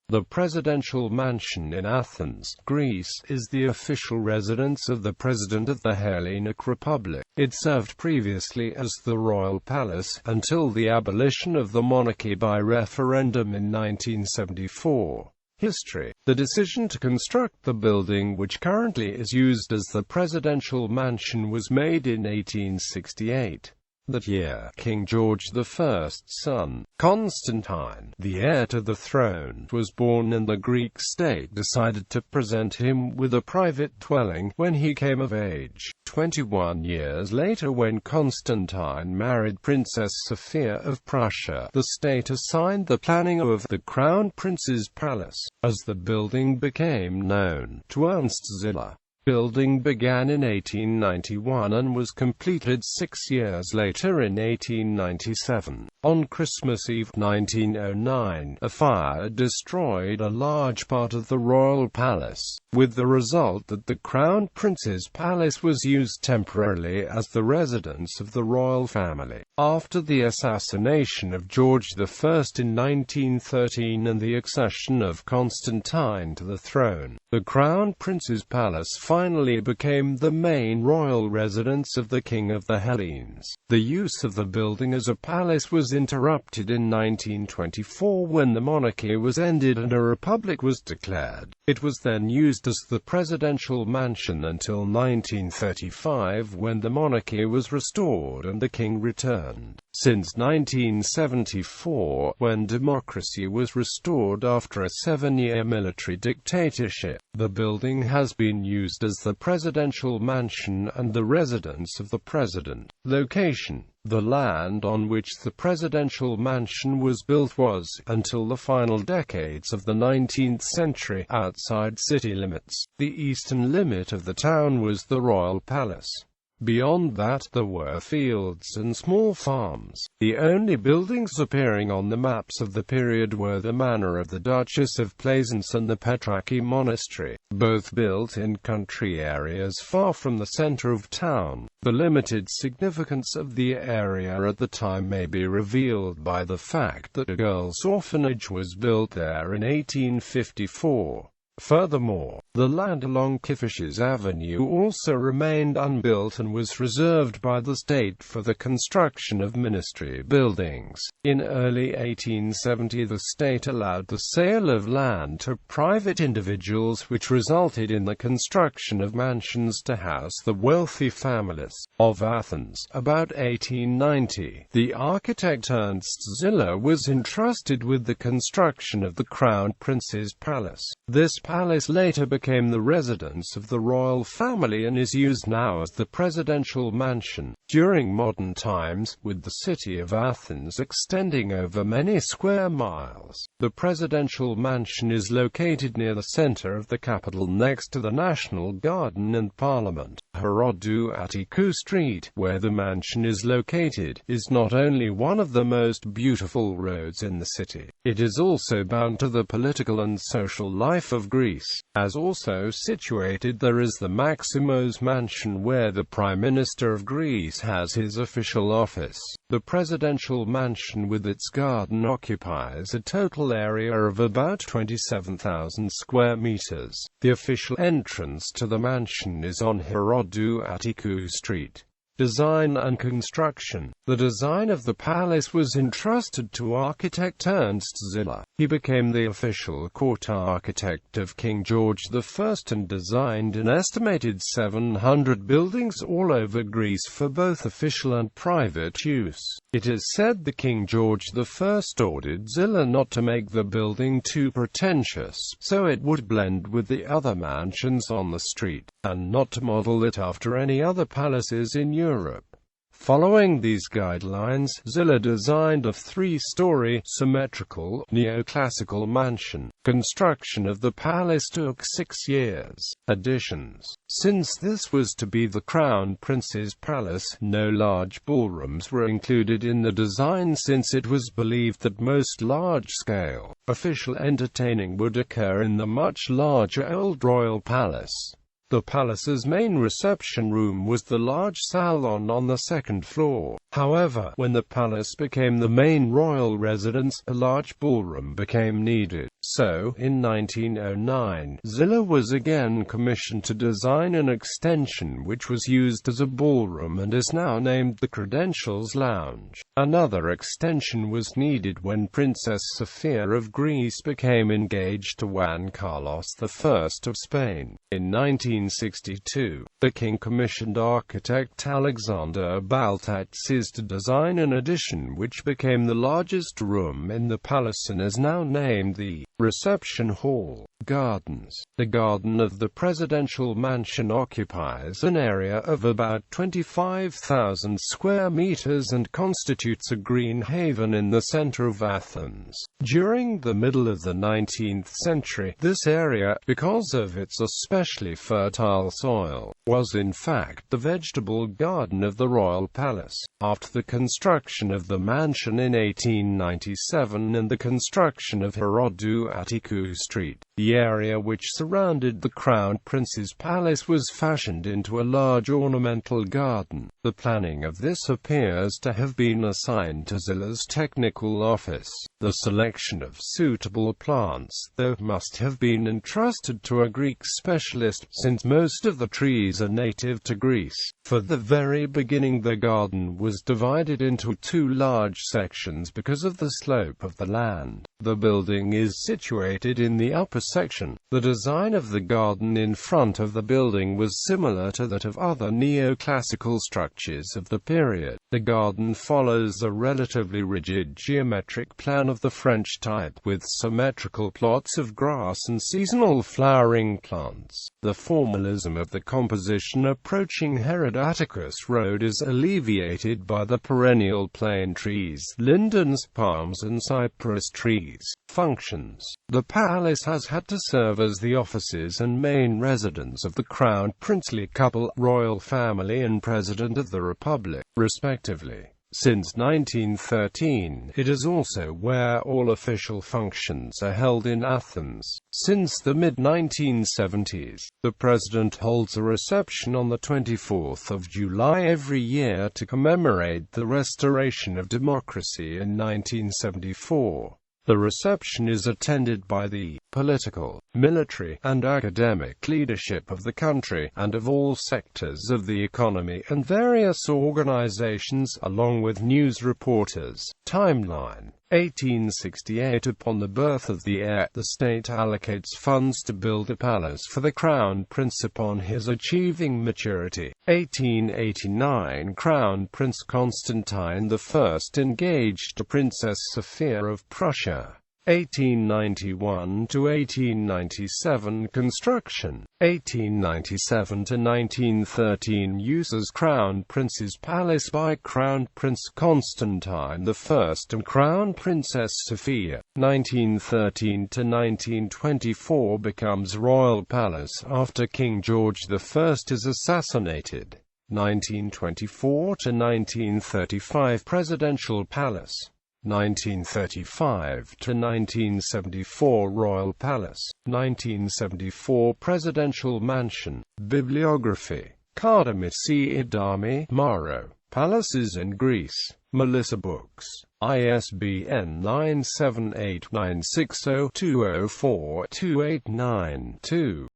The presidential mansion in Athens, Greece, is the official residence of the President of the Hellenic Republic. It served previously as the royal palace, until the abolition of the monarchy by referendum in 1974. History. The decision to construct the building which currently is used as the presidential mansion was made in 1868. That year, King George I's son, Constantine, the heir to the throne, was born, and the Greek state decided to present him with a private dwelling when he came of age. 21 years later, when Constantine married Princess Sophia of Prussia, the state assigned the planning of the Crown Prince's Palace, as the building became known, to Ernst Ziller. Building began in 1891 and was completed 6 years later in 1897. On Christmas Eve 1909, a fire destroyed a large part of the royal palace, with the result that the Crown Prince's Palace was used temporarily as the residence of the royal family. After the assassination of George I in 1913 and the accession of Constantine to the throne, the Crown Prince's Palace finally became the main royal residence of the King of the Hellenes. The use of the building as a palace was interrupted in 1924 when the monarchy was ended and a republic was declared. It was then used as the presidential mansion until 1935, when the monarchy was restored and the king returned. Since 1974, when democracy was restored after a 7-year military dictatorship, the building has been used as the presidential mansion and the residence of the president. Location. The land on which the presidential mansion was built was, until the final decades of the 19th century, outside city limits. The eastern limit of the town was the royal palace. Beyond that, there were fields and small farms. The only buildings appearing on the maps of the period were the manor of the Duchess of Plaisance and the Petrarchy Monastery, both built in country areas far from the center of town. The limited significance of the area at the time may be revealed by the fact that a girls' orphanage was built there in 1854. Furthermore, the land along Kifishes Avenue also remained unbuilt and was reserved by the state for the construction of ministry buildings. In early 1870, the state allowed the sale of land to private individuals, which resulted in the construction of mansions to house the wealthy families of Athens. About 1890, the architect Ernst Ziller was entrusted with the construction of the Crown Prince's Palace. This palace later became the residence of the royal family and is used now as the presidential mansion. During modern times, with the city of Athens extending over many square miles, the presidential mansion is located near the center of the capital next to the National Garden and Parliament. Hellenic Street, where the mansion is located, is not only one of the most beautiful roads in the city, it is also bound to the political and social life of Greece. As also situated there is the Maximos Mansion, where the Prime Minister of Greece has his official office. The presidential mansion with its garden occupies a total area of about 27,000 square meters. The official entrance to the mansion is on Hellenic Street. Design and construction. The design of the palace was entrusted to architect Ernst Ziller. He became the official court architect of King George I and designed an estimated 700 buildings all over Greece for both official and private use. It is said the King George I ordered Ziller not to make the building too pretentious, so it would blend with the other mansions on the street, and not to model it after any other palaces in Europe. Following these guidelines, Ziller designed a 3-story, symmetrical, neoclassical mansion. Construction of the palace took 6 years. Additions. Since this was to be the Crown Prince's Palace, no large ballrooms were included in the design, since it was believed that most large-scale, official entertaining would occur in the much larger Old Royal Palace. The palace's main reception room was the large salon on the second floor. However, when the palace became the main royal residence, a large ballroom became needed. So, in 1909, Zilla was again commissioned to design an extension which was used as a ballroom and is now named the Credentials Lounge. Another extension was needed when Princess Sofia of Greece became engaged to Juan Carlos I of Spain. In 1962, the king commissioned architect Alexander Baltatzis to design an addition which became the largest room in the palace and is now named the Reception Hall. Gardens. The garden of the presidential mansion occupies an area of about 25,000 square meters and constitutes a green haven in the center of Athens. During the middle of the 19th century, this area, because of its especially fertile soil, was in fact the vegetable garden of the royal palace. After the construction of the mansion in 1897 and the construction of Herodou Attikou Street, the area which surrounded the Crown Prince's palace was fashioned into a large ornamental garden. The planning of this appears to have been assigned to Zilla's technical office. The selection of suitable plants, though, must have been entrusted to a Greek specialist, since most of the trees are native to Greece. For the very beginning the garden was divided into two large sections because of the slope of the land. The building is situated in the upper section. The design of the garden in front of the building was similar to that of other neoclassical structures of the period. The garden follows a relatively rigid geometric plan of the French type, with symmetrical plots of grass and seasonal flowering plants. The formalism of the composition approaching Herodoticus Road is alleviated by the perennial plane trees, lindens, palms and cypress trees. Functions. The palace has had to serve as the offices and main residence of the crown princely couple, royal family and President of the Republic, respectively. Since 1913, it is also where all official functions are held in Athens. Since the mid-1970s, the President holds a reception on the 24th of July every year to commemorate the restoration of democracy in 1974. The reception is attended by the political, military, and academic leadership of the country, and of all sectors of the economy and various organizations, along with news reporters. Timeline: 1868. Upon the birth of the heir, the state allocates funds to build a palace for the Crown Prince upon his achieving maturity. 1889. Crown Prince Constantine I engaged to Princess Sophia of Prussia. 1891 to 1897 Construction. 1897 to 1913 Uses Crown Prince's Palace by Crown Prince Constantine I and Crown Princess Sophia. 1913 to 1924 Becomes Royal Palace after King George I is assassinated. 1924 to 1935 Presidential Palace. 1935 to 1974 Royal Palace. 1974 Presidential Mansion. Bibliography. Kardamisi Idami, Maro. Palaces in Greece. Melissa Books. ISBN 9789602042892.